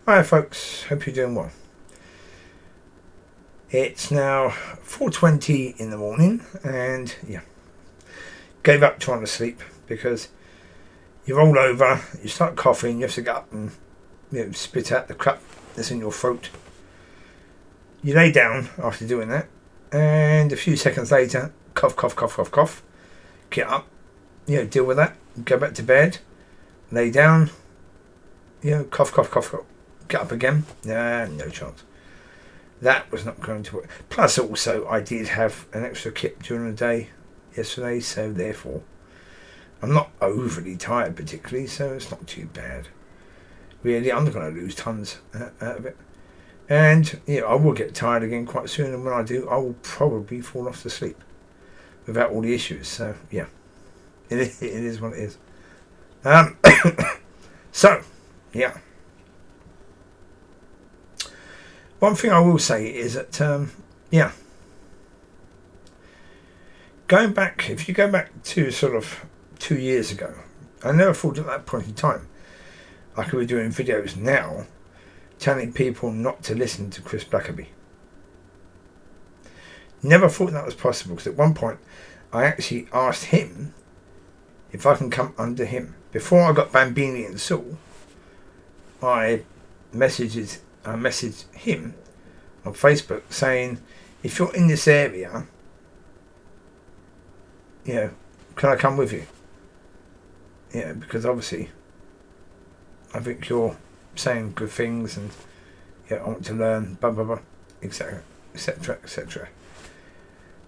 Hi folks, hope you're doing well. It's now 4:20 in the morning and gave up trying to sleep because you roll over, you start coughing, you have to get up and spit out the crap that's in your throat. You lay down after doing that and a few seconds later, cough, cough, cough, cough, cough. Get up, deal with that, go back to bed, lay down, cough, cough, cough, cough. Get up again. No chance. That was not going to work. Plus, also, I did have an extra kip during the day yesterday, so therefore, I'm not overly tired particularly, so it's not too bad. Really, I'm not going to lose tons out of it. And, I will get tired again quite soon, and when I do, I will probably fall off to sleep without all the issues. So, yeah, it is what it is. So, yeah. One thing I will say is that, going back, if you go back to sort of 2 years ago, I never thought at that point in time I could be doing videos now telling people not to listen to Chris Blackerby. Never thought that was possible, because at one point I actually asked him if I can come under him. Before I got Bambini and Saul, I messaged him on Facebook saying, if you're in this area, can I come with you? Because obviously I think you're saying good things and I want to learn, blah blah blah, etc, etc, etc.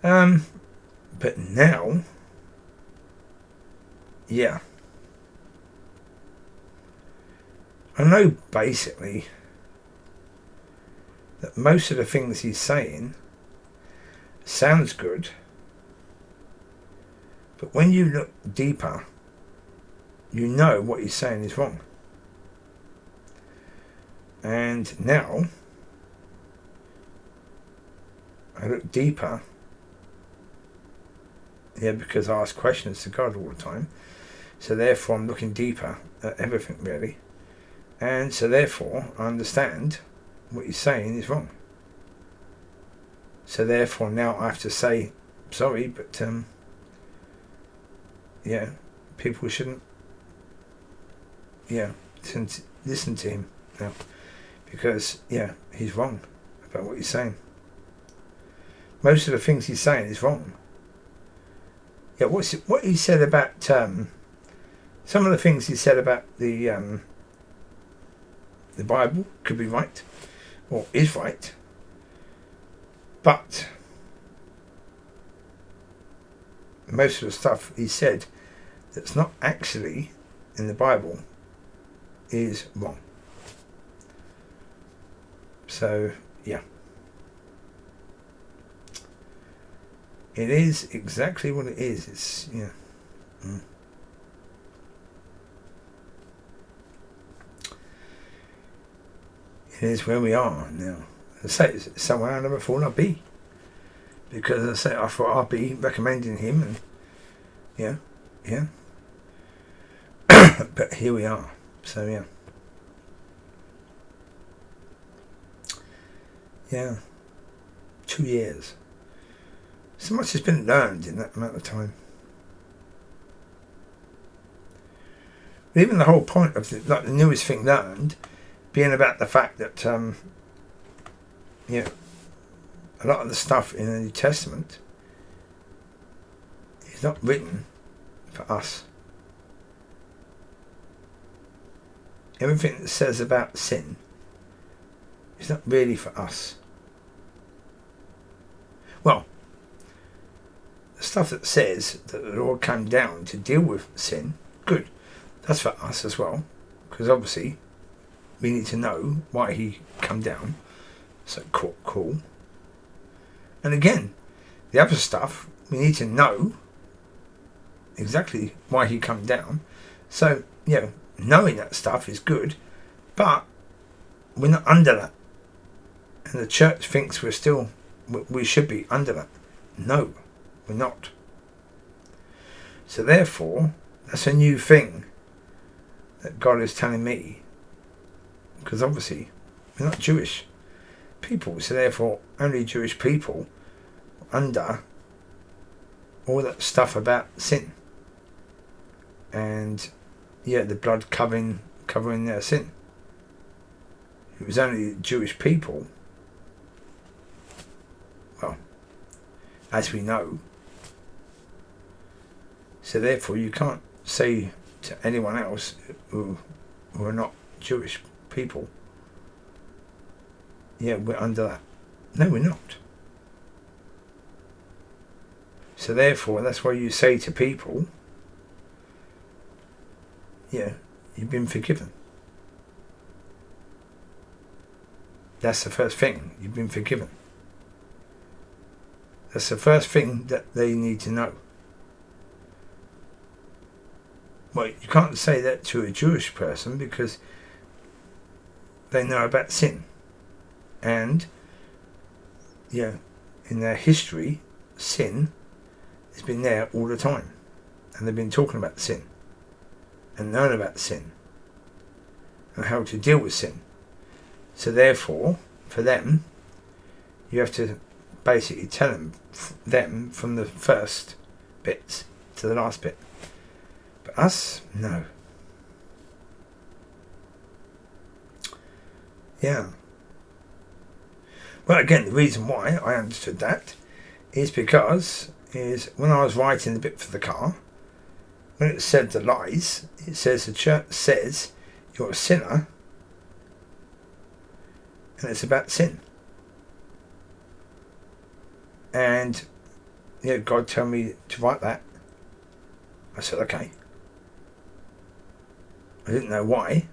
But now, I know basically that most of the things he's saying sounds good, but when you look deeper, you know what he's saying is wrong. And now I look deeper, because I ask questions to God all the time, so therefore I'm looking deeper at everything really, and so therefore I understand what he's saying is wrong. So therefore now I have to say sorry, but people shouldn't listen to him now, because he's wrong about what he's saying. Most of the things he's saying is wrong. What he said about some of the things he said about the Bible could be right, or is right, but most of the stuff he said that's not actually in the Bible is wrong. So it is exactly what it is. It's It is where we are now. I say it's somewhere I never thought I'd be, because I thought I'd be recommending him, and but here we are. So 2 years. So much has been learned in that amount of time. But even the whole point of the newest thing learned being about the fact that a lot of the stuff in the New Testament is not written for us. Everything that says about sin is not really for us. Well, the stuff that says that the Lord came down to deal with sin, good, that's for us as well, because obviously we need to know why he come down. So cool. And again, the other stuff, we need to know exactly why he come down. So knowing that stuff is good, but we're not under that, and the church thinks we should be under that. No, we're not. So therefore, that's a new thing that God is telling me because obviously we're not Jewish people, so therefore only Jewish people under all that stuff about sin and the blood covering their sin. It was only Jewish people, well, as we know. So therefore you can't say to anyone else who are not Jewish people, we're under that. No, we're not. So therefore, that's why you say to people, you've been forgiven. That's the first thing. You've been forgiven. That's the first thing that they need to know. Well, you can't say that to a Jewish person because they know about sin. And, in their history, sin has been there all the time. And they've been talking about sin. And knowing about sin. And how to deal with sin. So therefore, for them, you have to basically tell them from the first bits to the last bit. But us, no. Yeah. Well, again, the reason why I understood that is because when I was writing the bit for the car, when it said the lies, it says the church says you're a sinner, and it's about sin. And God told me to write that. I said, okay. I didn't know why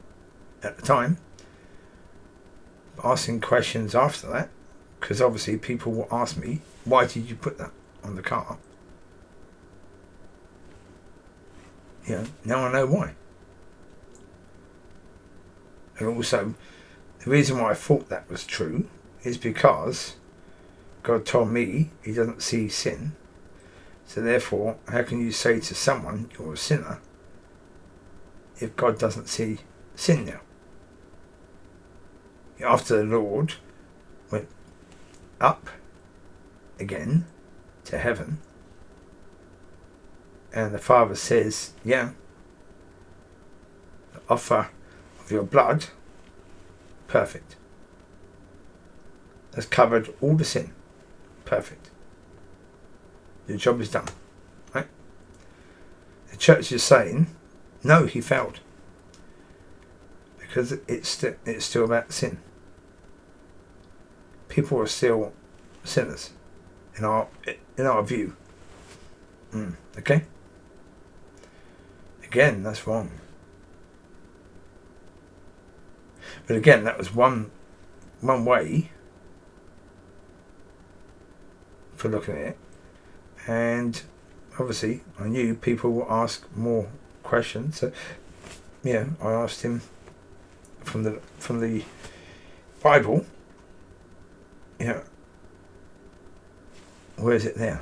at the time. Asking questions after that, because obviously people will ask me, why did you put that on the car? Now I know why. And also, the reason why I thought that was true is because God told me he doesn't see sin. So therefore, how can you say to someone you're a sinner if God doesn't see sin now? After the Lord went up again to heaven, and the Father says, the offer of your blood, perfect. That's covered all the sin. Perfect. The job is done. Right? The church is saying, no, he failed. Because it's still about sin. People are still sinners in our view. Okay? Again, that's wrong. But again, that was one way for looking at it. And obviously, I knew people would ask more questions. So, I asked him from the Bible, where is it there?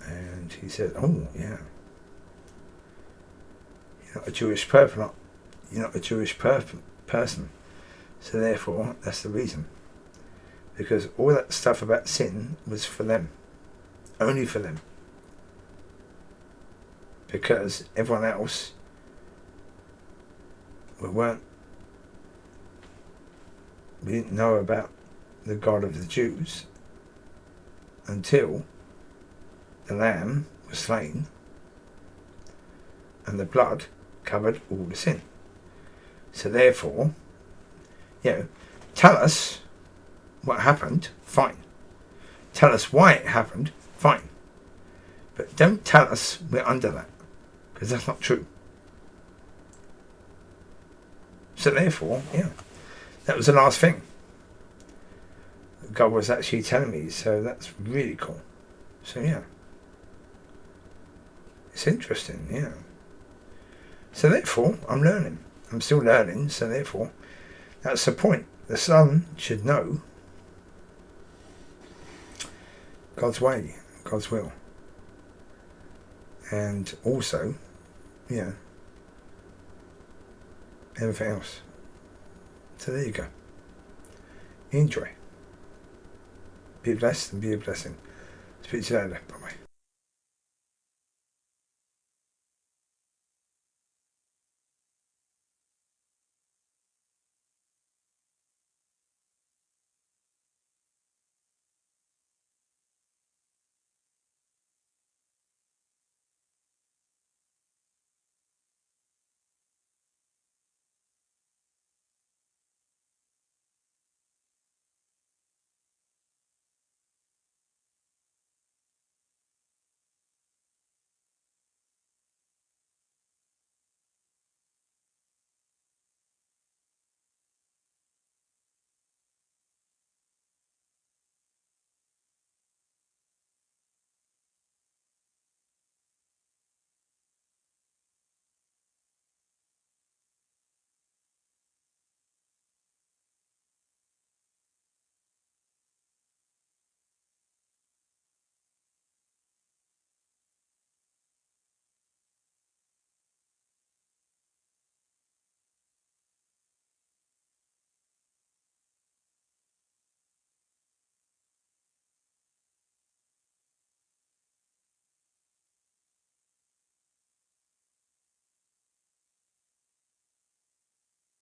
And he said, you're not a Jewish person. You're not a Jewish person. So therefore, that's the reason. Because all that stuff about sin was for them. Only for them. Because everyone else, we didn't know about the God of the Jews until the lamb was slain and the blood covered all the sin. So therefore, tell us what happened, fine. Tell us why it happened, fine. But don't tell us we're under that, because that's not true. So therefore, that was the last thing God was actually telling me, so that's really cool. So it's interesting, So therefore, I'm learning. I'm still learning, so therefore, that's the point. The Son should know God's way, God's will. And also, everything else. So there you go. Enjoy. Be blessed and be a blessing. Speak to you later. Bye bye.